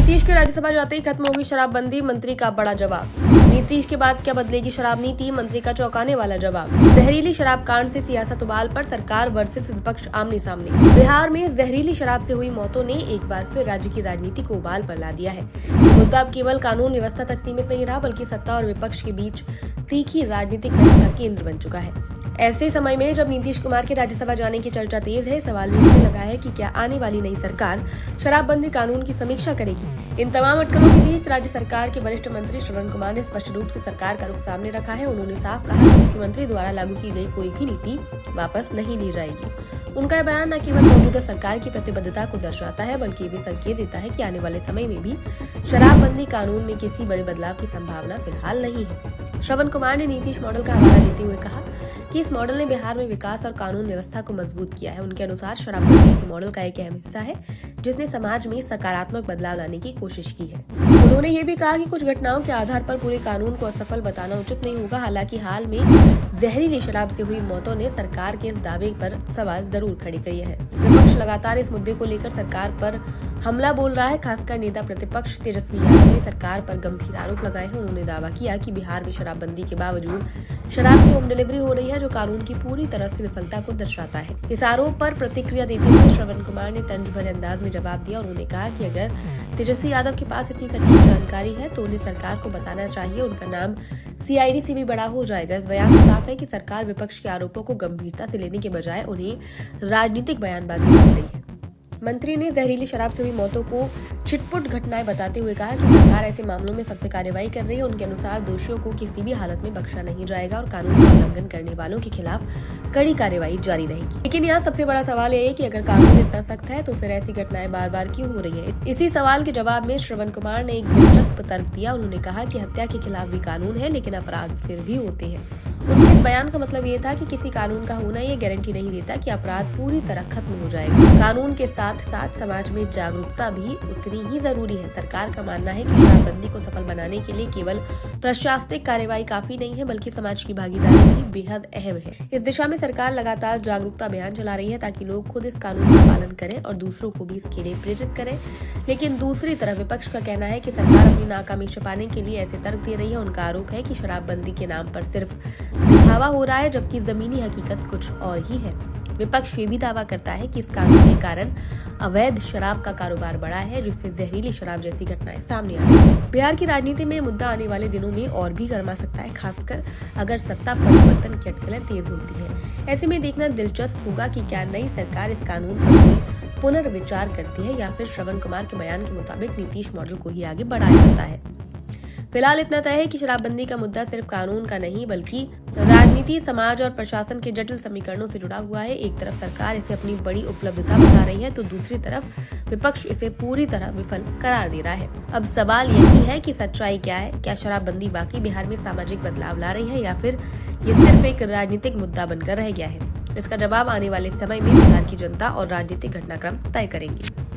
नीतीश के राज्यसभा जाते ही खत्म होगी शराबबंदी, मंत्री का बड़ा जवाब। नीतीश के बाद क्या बदलेगी शराब नीति, मंत्री का चौंकाने वाला जवाब। जहरीली शराब कांड से सियासत उबाल पर, सरकार वर्सेस विपक्ष आमने सामने। बिहार में जहरीली शराब से हुई मौतों ने एक बार फिर राज्य की राजनीति को उबाल पर ला दिया है। मुद्दा अब केवल कानून व्यवस्था तक सीमित नहीं रहा, बल्कि सत्ता और विपक्ष के बीच तीखी राजनीतिक बहस का केंद्र बन चुका है। ऐसे समय में जब नीतीश कुमार के राज्यसभा जाने की चर्चा तेज है, सवाल भी उठने लगा है कि क्या आने वाली नई सरकार शराबबंदी कानून की समीक्षा करेगी। इन तमाम अटकलों के बीच राज्य सरकार के वरिष्ठ मंत्री श्रवण कुमार ने स्पष्ट रूप से सरकार का रुख सामने रखा है। उन्होंने साफ कहा कि मुख्यमंत्री द्वारा लागू की गई कोई भी नीति वापस नहीं ली जाएगी। उनका यह बयान न केवल मौजूदा सरकार की प्रतिबद्धता को दर्शाता है, बल्कि ये भी संकेत देता है कि आने वाले समय में भी शराबबंदी कानून में किसी बड़े बदलाव की संभावना फिलहाल नहीं है। श्रवण कुमार ने नीतीश मॉडल का हवाला देते हुए कहा कि इस मॉडल ने बिहार में विकास और कानून व्यवस्था को मजबूत किया है। उनके अनुसार शराबबंदी इस मॉडल का एक अहम हिस्सा है, जिसने समाज में सकारात्मक बदलाव लाने की कोशिश की है। उन्होंने ये भी कहा कि कुछ घटनाओं के आधार पर पूरे कानून को असफल बताना उचित नहीं होगा। हालांकि हाल में जहरीली शराब से हुई मौतों ने सरकार के इस दावे पर सवाल जरूर खड़े किए हैं। विपक्ष लगातार इस मुद्दे को लेकर सरकार पर हमला बोल रहा है। खासकर नेता प्रतिपक्ष तेजस्वी यादव ने सरकार पर गंभीर आरोप लगाए हैं। उन्होंने दावा किया कि बिहार में शराबबंदी के बावजूद शराब की होम डिलीवरी हो रही है, जो कानून की पूरी तरह से विफलता को दर्शाता है। इस आरोप पर प्रतिक्रिया देते हुए श्रवण कुमार ने तंज भरे अंदाज में जवाब दिया। उन्होंने कहा कि अगर तेजस्वी यादव के पास इतनी सटीक जानकारी है तो उन्हें सरकार को बताना चाहिए। उनका नाम CID से भी बड़ा हो जाएगा। इस बयान में साफ है कि सरकार विपक्ष के आरोपों को गंभीरता से लेने के बजाय उन्हें राजनीतिक बयानबाजी कर रही है। मंत्री ने जहरीली शराब से हुई मौतों को छिटपुट घटनाएं बताते हुए कहा कि सरकार ऐसे मामलों में सख्त कार्रवाई कर रही है। उनके अनुसार दोषियों को किसी भी हालत में बख्शा नहीं जाएगा और कानून का उल्लंघन करने वालों के खिलाफ कड़ी कार्रवाई जारी रहेगी। लेकिन यहाँ सबसे बड़ा सवाल यह है कि अगर कानून इतना सख्त है तो फिर ऐसी घटनाएं बार बार क्यों हो रही है। इसी सवाल के जवाब में श्रवण कुमार ने एक दिलचस्प तर्क दिया। उन्होंने कहा कि हत्या के खिलाफ भी कानून है, लेकिन अपराध फिर भी होते हैं। उनके इस बयान का मतलब ये था कि किसी कानून का होना ये गारंटी नहीं देता कि अपराध पूरी तरह खत्म हो जाएगा। कानून के साथ साथ समाज में जागरूकता भी उतनी ही जरूरी है। सरकार का मानना है कि शराबबंदी को सफल बनाने के लिए केवल प्रशासनिक कार्रवाई काफी नहीं है, बल्कि समाज की भागीदारी भी बेहद अहम है। इस दिशा में सरकार लगातार जागरूकता अभियान चला रही है ताकि लोग खुद इस कानून का पालन करें और दूसरों को भी इसके लिए प्रेरित करें। लेकिन दूसरी तरफ विपक्ष का कहना है कि सरकार अपनी नाकामी छिपाने के लिए ऐसे तर्क दे रही है। उनका आरोप है कि शराबबंदी के नाम पर सिर्फ दिखावा हो रहा है, जबकि जमीनी हकीकत कुछ और ही है। विपक्ष ये भी दावा करता है कि इस कानून के कारण अवैध शराब का कारोबार बढ़ा है, जिससे जहरीली शराब जैसी घटनाएं सामने आ रही है। बिहार की राजनीति में मुद्दा आने वाले दिनों में और भी गर्मा सकता है, खासकर अगर सत्ता परिवर्तन की अटकलें तेज होती हैं। ऐसे में देखना दिलचस्प होगा कि क्या नई सरकार इस कानून पर कोई पुनर्विचार करती है या फिर श्रवण कुमार के बयान के मुताबिक नीतीश मॉडल को ही आगे बढ़ाया जाता है। फिलहाल इतना तय है कि शराबबंदी का मुद्दा सिर्फ कानून का नहीं, बल्कि राजनीति, समाज और प्रशासन के जटिल समीकरणों से जुड़ा हुआ है। एक तरफ सरकार इसे अपनी बड़ी उपलब्धता बता रही है, तो दूसरी तरफ विपक्ष इसे पूरी तरह विफल करार दे रहा है। अब सवाल यही है कि सच्चाई क्या है। क्या शराबबंदी वाकई बिहार में सामाजिक बदलाव ला रही है या फिर ये सिर्फ एक राजनीतिक मुद्दा बनकर रह गया है। इसका जवाब आने वाले समय में बिहार की जनता और राजनीतिक घटनाक्रम तय करेंगे।